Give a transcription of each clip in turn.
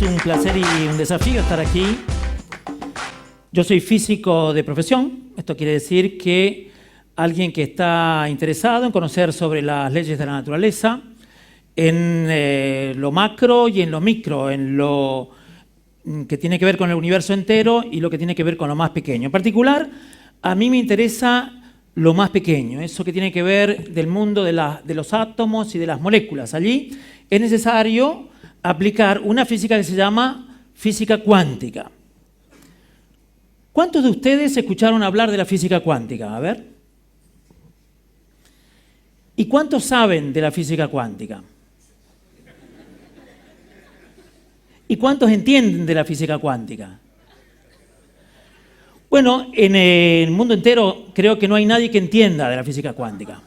un placer y un desafío estar aquí. Yo soy físico de profesión. Esto quiere decir que alguien que está interesado en conocer sobre las leyes de la naturaleza, en lo macro y en lo micro, en lo que tiene que ver con el universo entero y lo que tiene que ver con lo más pequeño. En particular, a mí me interesa lo más pequeño, eso que tiene que ver del mundo de los átomos y de las moléculas. Allí es necesario aplicar una física que se llama física cuántica. ¿Cuántos de ustedes escucharon hablar de la física cuántica? A ver. ¿Y cuántos saben de la física cuántica? ¿Y cuántos entienden de la física cuántica? Bueno, en el mundo entero creo que no hay nadie que entienda de la física cuántica.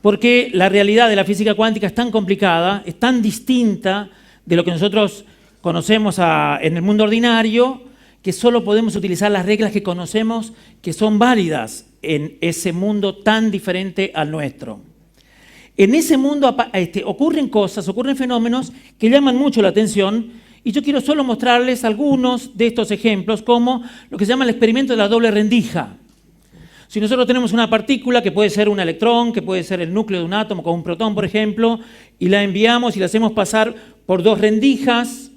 Porque la realidad de la física cuántica es tan complicada, es tan distinta de lo que nosotros conocemos en el mundo ordinario, que solo podemos utilizar las reglas que conocemos que son válidas en ese mundo tan diferente al nuestro. En ese mundo ocurren cosas, ocurren fenómenos que llaman mucho la atención. Y yo quiero solo mostrarles algunos de estos ejemplos, como lo que se llama el experimento de la doble rendija. Si nosotros tenemos una partícula, que puede ser un electrón, que puede ser el núcleo de un átomo, como un protón, por ejemplo, y la enviamos y la hacemos pasar por dos rendijas,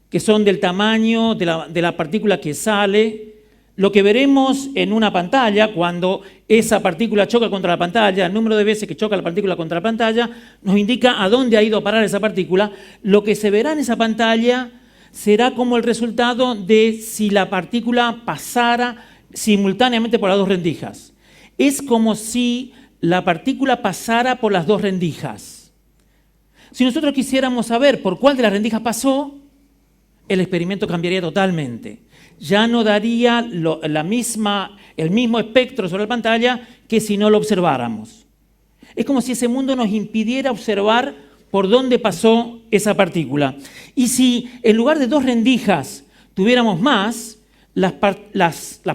que son del tamaño de la partícula que sale, lo que veremos en una pantalla, cuando esa partícula choca contra la pantalla, el número de veces que choca la partícula contra la pantalla, nos indica a dónde ha ido a parar esa partícula. Lo que se verá en esa pantalla será como el resultado de si la partícula pasara simultáneamente por las dos rendijas. Es como si la partícula pasara por las dos rendijas. Si nosotros quisiéramos saber por cuál de las rendijas pasó, el experimento cambiaría totalmente. Ya no daría el mismo espectro sobre la pantalla que si no lo observáramos. Es como si ese mundo nos impidiera observar por dónde pasó esa partícula. Y si en lugar de dos rendijas tuviéramos más, las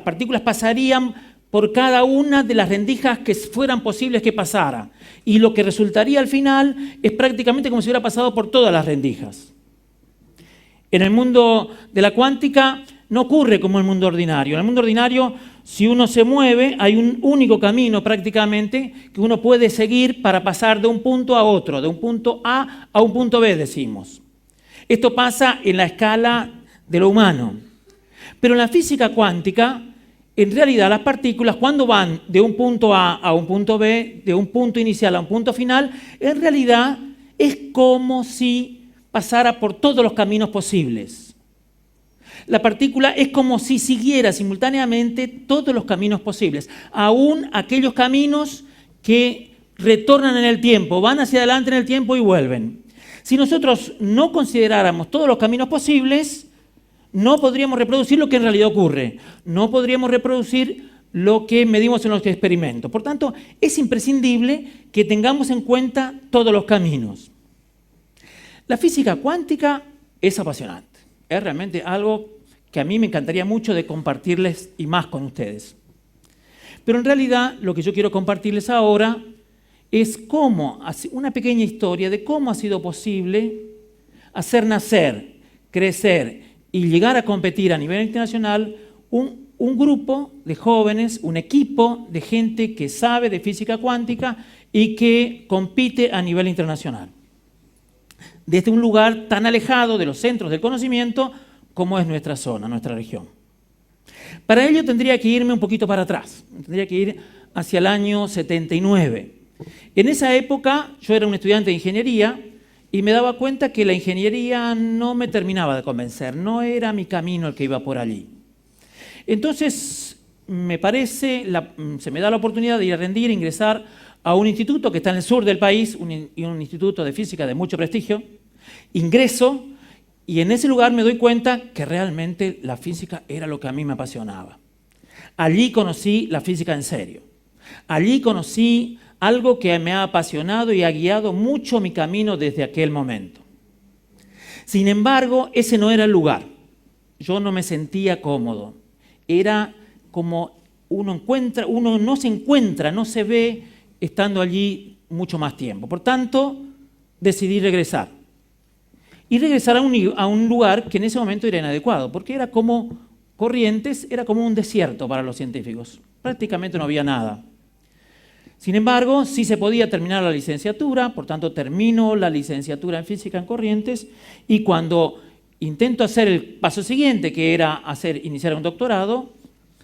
partículas pasarían por cada una de las rendijas que fueran posibles que pasara. Y lo que resultaría al final es prácticamente como si hubiera pasado por todas las rendijas. En el mundo de la cuántica no ocurre como en el mundo ordinario. En el mundo ordinario, si uno se mueve, hay un único camino prácticamente que uno puede seguir para pasar de un punto a otro, de un punto A a un punto B, decimos. Esto pasa en la escala de lo humano. Pero en la física cuántica, en realidad las partículas, cuando van de un punto A a un punto B, de un punto inicial a un punto final, en realidad es como si pasara por todos los caminos posibles. La partícula es como si siguiera simultáneamente todos los caminos posibles, aún aquellos caminos que retornan en el tiempo, van hacia adelante en el tiempo y vuelven. Si nosotros no consideráramos todos los caminos posibles, no podríamos reproducir lo que en realidad ocurre, no podríamos reproducir lo que medimos en los experimentos. Por tanto, es imprescindible que tengamos en cuenta todos los caminos. La física cuántica es apasionante. Es realmente algo que a mí me encantaría mucho de compartirles y más con ustedes. Pero en realidad lo que yo quiero compartirles ahora es una pequeña historia de cómo ha sido posible hacer nacer, crecer y llegar a competir a nivel internacional un grupo de jóvenes, un equipo de gente que sabe de física cuántica y que compite a nivel internacional. Desde un lugar tan alejado de los centros del conocimiento como es nuestra zona, nuestra región. Para ello tendría que irme un poquito para atrás, tendría que ir hacia el año 79. En esa época yo era un estudiante de ingeniería y me daba cuenta que la ingeniería no me terminaba de convencer, no era mi camino el que iba por allí. Entonces se me da la oportunidad de ir a rendir, ingresar a un instituto que está en el sur del país, un instituto de física de mucho prestigio. Ingreso y en ese lugar me doy cuenta que realmente la física era lo que a mí me apasionaba. Allí conocí la física en serio. Allí conocí algo que me ha apasionado y ha guiado mucho mi camino desde aquel momento. Sin embargo, ese no era el lugar. Yo no me sentía cómodo. Era como uno no se encuentra, no se ve estando allí mucho más tiempo. Por tanto, decidí regresar. y regresar a un lugar que en ese momento era inadecuado, porque era como Corrientes, era como un desierto para los científicos. Prácticamente no había nada. Sin embargo, sí se podía terminar la licenciatura, por tanto termino la licenciatura en física en Corrientes, y cuando intento hacer el paso siguiente, que era iniciar un doctorado,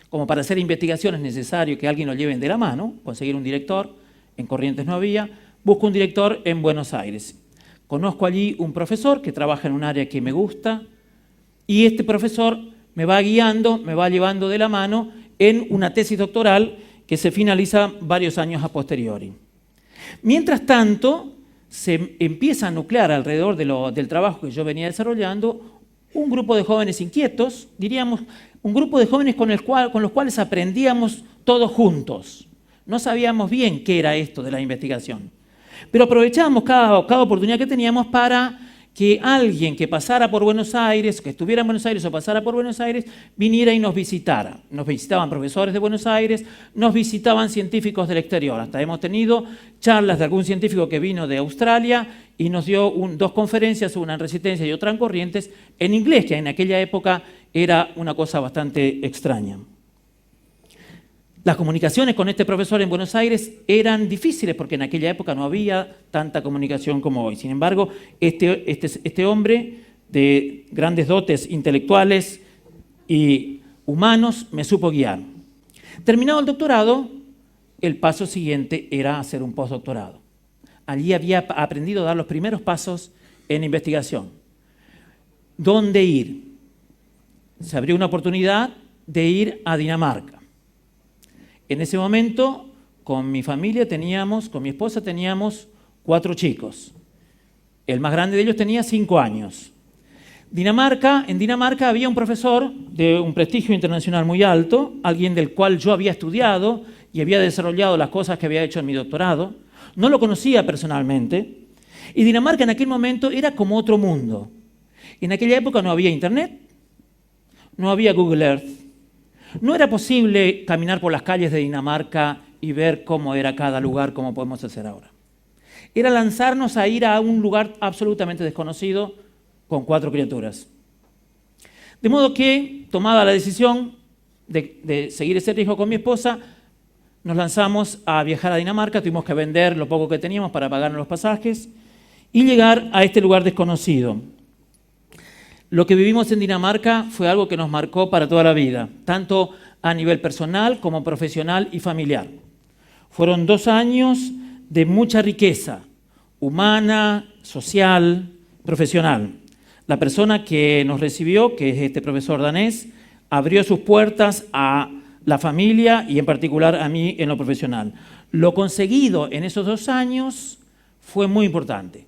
como para hacer investigación es necesario que alguien lo lleven de la mano, conseguir un director, en Corrientes no había, busco un director en Buenos Aires. Conozco allí un profesor que trabaja en un área que me gusta, y este profesor me va guiando, me va llevando de la mano en una tesis doctoral que se finaliza varios años a posteriori. Mientras tanto, se empieza a nuclear alrededor del trabajo que yo venía desarrollando un grupo de jóvenes inquietos, diríamos, un grupo de jóvenes con los cuales aprendíamos todos juntos. No sabíamos bien qué era esto de la investigación, pero aprovechábamos cada oportunidad que teníamos para que alguien que pasara por Buenos Aires, que estuviera en Buenos Aires o pasara por Buenos Aires, viniera y nos visitara. Nos visitaban profesores de Buenos Aires, nos visitaban científicos del exterior. Hasta hemos tenido charlas de algún científico que vino de Australia y nos dio dos conferencias, una en Resistencia y otra en Corrientes, en inglés, que en aquella época era una cosa bastante extraña. Las comunicaciones con este profesor en Buenos Aires eran difíciles porque en aquella época no había tanta comunicación como hoy. Sin embargo, este hombre de grandes dotes intelectuales y humanos me supo guiar. Terminado el doctorado, el paso siguiente era hacer un postdoctorado. Allí había aprendido a dar los primeros pasos en investigación. ¿Dónde ir? Se abrió una oportunidad de ir a Dinamarca. En ese momento, con mi familia con mi esposa teníamos 4 chicos. El más grande de ellos tenía 5 años. En Dinamarca había un profesor de un prestigio internacional muy alto, alguien del cual yo había estudiado y había desarrollado las cosas que había hecho en mi doctorado. No lo conocía personalmente. Y Dinamarca en aquel momento era como otro mundo. En aquella época no había Internet, no había Google Earth. No era posible caminar por las calles de Dinamarca y ver cómo era cada lugar como podemos hacer ahora. Era lanzarnos a ir a un lugar absolutamente desconocido con 4 criaturas. De modo que, tomada la decisión de seguir ese riesgo con mi esposa, nos lanzamos a viajar a Dinamarca, tuvimos que vender lo poco que teníamos para pagarnos los pasajes y llegar a este lugar desconocido. Lo que vivimos en Dinamarca fue algo que nos marcó para toda la vida, tanto a nivel personal como profesional y familiar. Fueron 2 años de mucha riqueza, humana, social, profesional. La persona que nos recibió, que es este profesor danés, abrió sus puertas a la familia y en particular a mí en lo profesional. Lo conseguido en esos 2 años fue muy importante.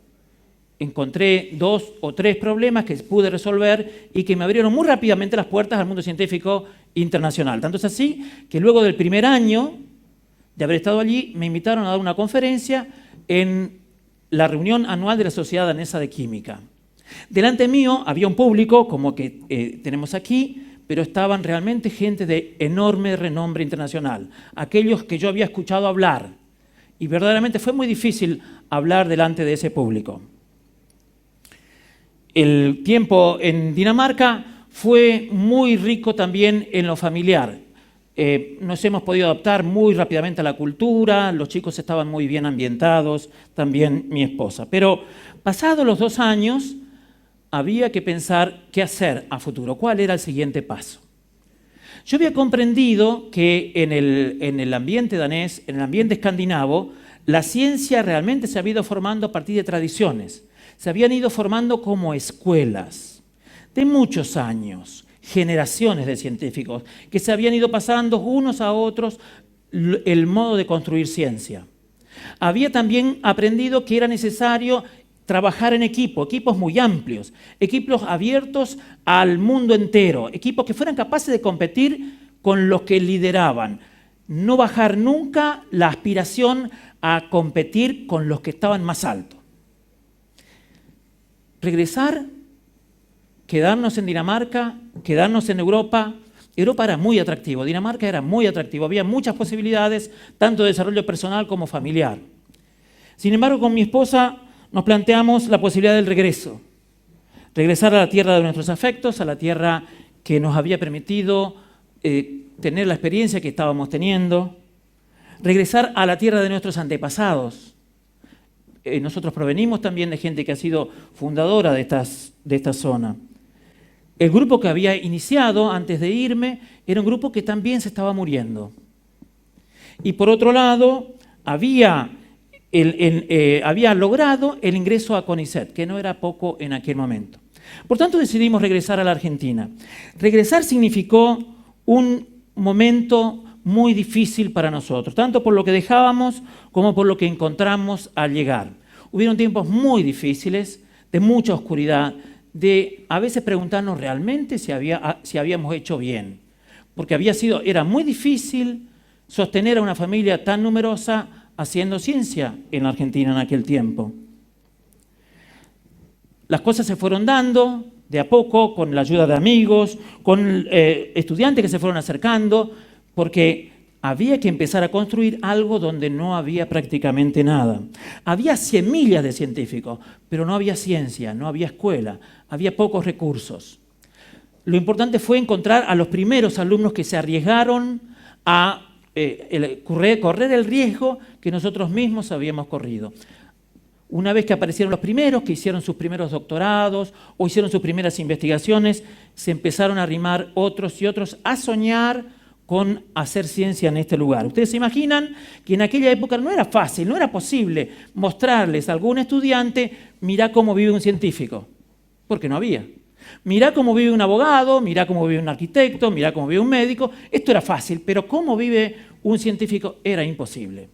Encontré 2 o 3 problemas que pude resolver y que me abrieron muy rápidamente las puertas al mundo científico internacional. Tanto es así que luego del primer año de haber estado allí, me invitaron a dar una conferencia en la reunión anual de la Sociedad Danesa de Química. Delante mío había un público, como que tenemos aquí, pero estaban realmente gente de enorme renombre internacional, aquellos que yo había escuchado hablar. Y verdaderamente fue muy difícil hablar delante de ese público. El tiempo en Dinamarca fue muy rico también en lo familiar. Nos hemos podido adaptar muy rápidamente a la cultura, los chicos estaban muy bien ambientados, también mi esposa. Pero pasados los 2 años, había que pensar qué hacer a futuro, cuál era el siguiente paso. Yo había comprendido que en el ambiente danés, en el ambiente escandinavo, la ciencia realmente se había ido formando a partir de tradiciones. Se habían ido formando como escuelas de muchos años, generaciones de científicos que se habían ido pasando unos a otros el modo de construir ciencia. Había también aprendido que era necesario trabajar en equipos muy amplios, equipos abiertos al mundo entero, equipos que fueran capaces de competir con los que lideraban. No bajar nunca la aspiración a competir con los que estaban más altos. Regresar, quedarnos en Dinamarca, quedarnos en Europa. Europa era muy atractivo, Dinamarca era muy atractivo, había muchas posibilidades, tanto de desarrollo personal como familiar. Sin embargo, con mi esposa nos planteamos la posibilidad del regreso. regresar a la tierra de nuestros afectos, a la tierra que nos había permitido tener la experiencia que estábamos teniendo, regresar a la tierra de nuestros antepasados. Nosotros provenimos también de gente que ha sido fundadora de esta zona. El grupo que había iniciado antes de irme era un grupo que también se estaba muriendo. Y por otro lado, había logrado el ingreso a CONICET, que no era poco en aquel momento. Por tanto, decidimos regresar a la Argentina. Regresar significó un momento muy difícil para nosotros, tanto por lo que dejábamos como por lo que encontramos al llegar. Hubieron tiempos muy difíciles, de mucha oscuridad, de a veces preguntarnos realmente si habíamos hecho bien, porque era muy difícil sostener a una familia tan numerosa haciendo ciencia en la Argentina en aquel tiempo. Las cosas se fueron dando de a poco, con la ayuda de amigos, con estudiantes que se fueron acercando, porque había que empezar a construir algo donde no había prácticamente nada. Había semillas de científicos, pero no había ciencia, no había escuela, había pocos recursos. Lo importante fue encontrar a los primeros alumnos que se arriesgaron a correr el riesgo que nosotros mismos habíamos corrido. Una vez que aparecieron los primeros, que hicieron sus primeros doctorados o hicieron sus primeras investigaciones, se empezaron a arrimar otros y otros a soñar con hacer ciencia en este lugar. Ustedes se imaginan que en aquella época no era fácil, no era posible mostrarles a algún estudiante, mirá cómo vive un científico, porque no había. Mirá cómo vive un abogado, mirá cómo vive un arquitecto, mirá cómo vive un médico. Esto era fácil, pero cómo vive un científico era imposible.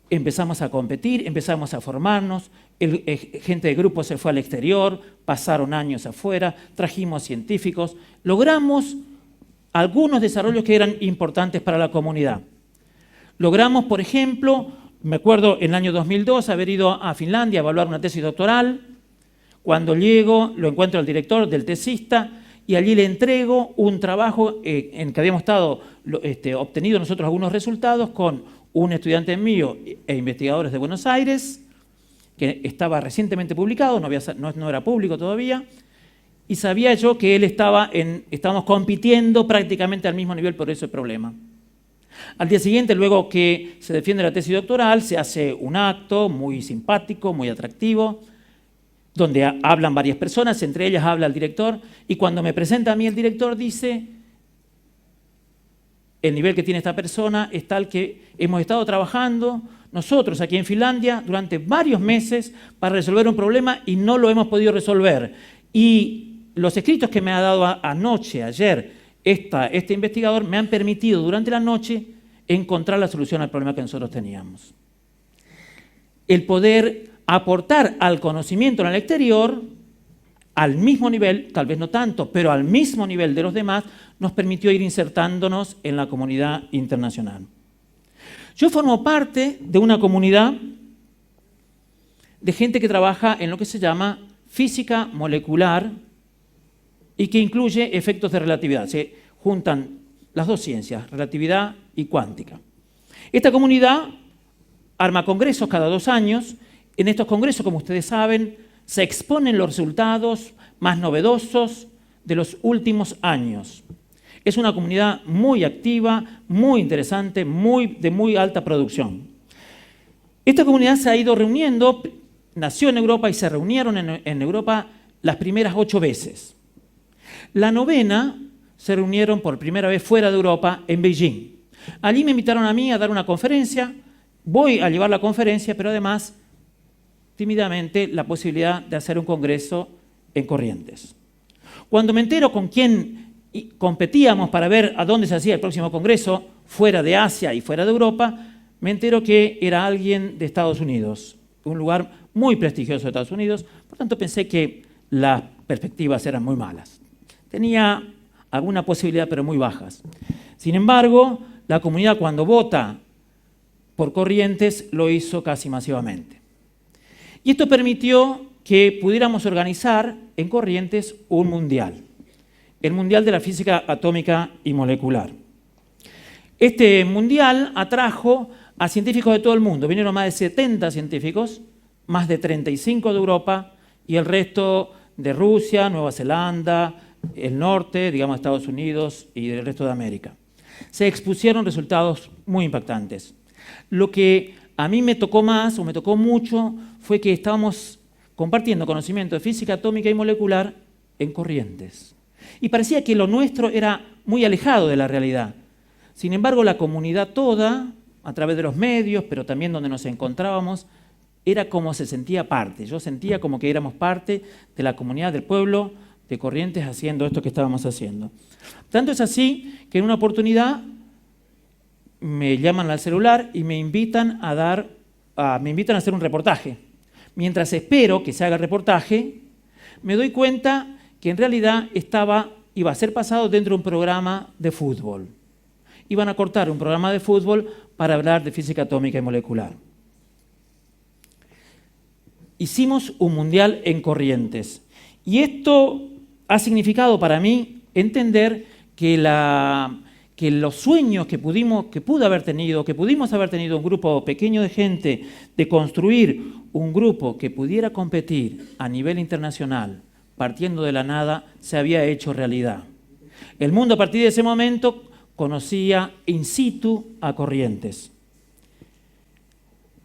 Empezamos a competir, empezamos a formarnos, gente de grupo se fue al exterior, pasaron años afuera, trajimos científicos, logramos algunos desarrollos que eran importantes para la comunidad. Logramos, por ejemplo, me acuerdo en el año 2002 haber ido a Finlandia a evaluar una tesis doctoral. Cuando llego, lo encuentro al director, del tesista, y allí le entrego un trabajo en que habíamos obtenido nosotros algunos resultados con un estudiante mío e investigadores de Buenos Aires, que estaba recientemente publicado, no era público todavía, y sabía yo que él estábamos compitiendo prácticamente al mismo nivel por ese problema. Al día siguiente, luego que se defiende la tesis doctoral, se hace un acto muy simpático, muy atractivo, donde hablan varias personas, entre ellas habla el director, y cuando me presenta a mí el director dice: el nivel que tiene esta persona es tal que hemos estado trabajando nosotros aquí en Finlandia durante varios meses para resolver un problema y no lo hemos podido resolver. Y los escritos que me ha dado ayer, este investigador, me han permitido durante la noche encontrar la solución al problema que nosotros teníamos. El poder aportar al conocimiento en el exterior, al mismo nivel, tal vez no tanto, pero al mismo nivel de los demás, nos permitió ir insertándonos en la comunidad internacional. Yo formo parte de una comunidad de gente que trabaja en lo que se llama física molecular y que incluye efectos de relatividad. Se juntan las dos ciencias, relatividad y cuántica. Esta comunidad arma congresos cada 2 años. En estos congresos, como ustedes saben, se exponen los resultados más novedosos de los últimos años. Es una comunidad muy activa, muy interesante, de muy alta producción. Esta comunidad se ha ido reuniendo, nació en Europa y se reunieron en Europa las primeras 8 veces. La 9ª se reunieron por primera vez fuera de Europa, en Beijing. Allí me invitaron a mí a dar una conferencia, voy a llevar la conferencia, pero además, tímidamente, la posibilidad de hacer un congreso en Corrientes. Cuando me entero con quién competíamos para ver a dónde se hacía el próximo congreso, fuera de Asia y fuera de Europa, me entero que era alguien de Estados Unidos, un lugar muy prestigioso de Estados Unidos, por tanto pensé que las perspectivas eran muy malas. Tenía alguna posibilidad, pero muy bajas. Sin embargo, la comunidad cuando vota por Corrientes lo hizo casi masivamente. Y esto permitió que pudiéramos organizar en Corrientes un mundial, el Mundial de la Física Atómica y Molecular. Este mundial atrajo a científicos de todo el mundo. Vinieron más de 70 científicos, más de 35 de Europa y el resto de Rusia, Nueva Zelanda, el norte, digamos Estados Unidos y el resto de América. Se expusieron resultados muy impactantes. Lo que a mí me tocó más, o me tocó mucho, fue que estábamos compartiendo conocimiento de física atómica y molecular en corrientes. Y parecía que lo nuestro era muy alejado de la realidad. Sin embargo, la comunidad toda, a través de los medios, pero también donde nos encontrábamos, era como se sentía parte. Yo sentía como que éramos parte de la comunidad del pueblo de Corrientes haciendo esto que estábamos haciendo. Tanto es así que en una oportunidad me llaman al celular y me invitan a hacer un reportaje. Mientras espero que se haga el reportaje, me doy cuenta que en realidad iba a ser pasado dentro de un programa de fútbol. Iban a cortar un programa de fútbol para hablar de física atómica y molecular. Hicimos un mundial en Corrientes. Y esto ha significado para mí entender que los sueños que pudimos haber tenido un grupo pequeño de gente, de construir un grupo que pudiera competir a nivel internacional, partiendo de la nada, se había hecho realidad. El mundo a partir de ese momento conocía in situ a Corrientes.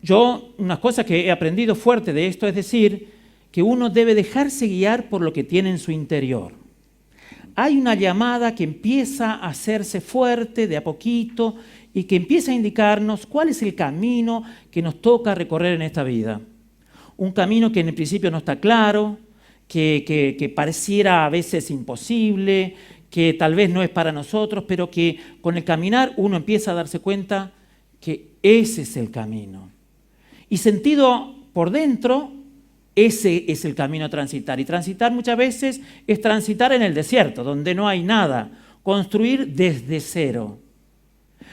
Yo, unas cosas que he aprendido fuerte de esto es decir, que uno debe dejarse guiar por lo que tiene en su interior. Hay una llamada que empieza a hacerse fuerte de a poquito y que empieza a indicarnos cuál es el camino que nos toca recorrer en esta vida. Un camino que en el principio no está claro, que pareciera a veces imposible, que tal vez no es para nosotros, pero que con el caminar uno empieza a darse cuenta que ese es el camino. Y sentido por dentro, ese es el camino a transitar. Y transitar muchas veces es transitar en el desierto, donde no hay nada. Construir desde cero.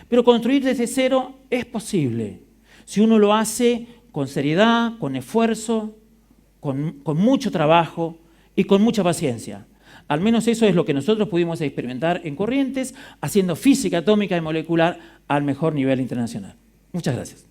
Pero construir desde cero es posible. Si uno lo hace con seriedad, con esfuerzo, con mucho trabajo y con mucha paciencia. Al menos eso es lo que nosotros pudimos experimentar en Corrientes, haciendo física atómica y molecular al mejor nivel internacional. Muchas gracias.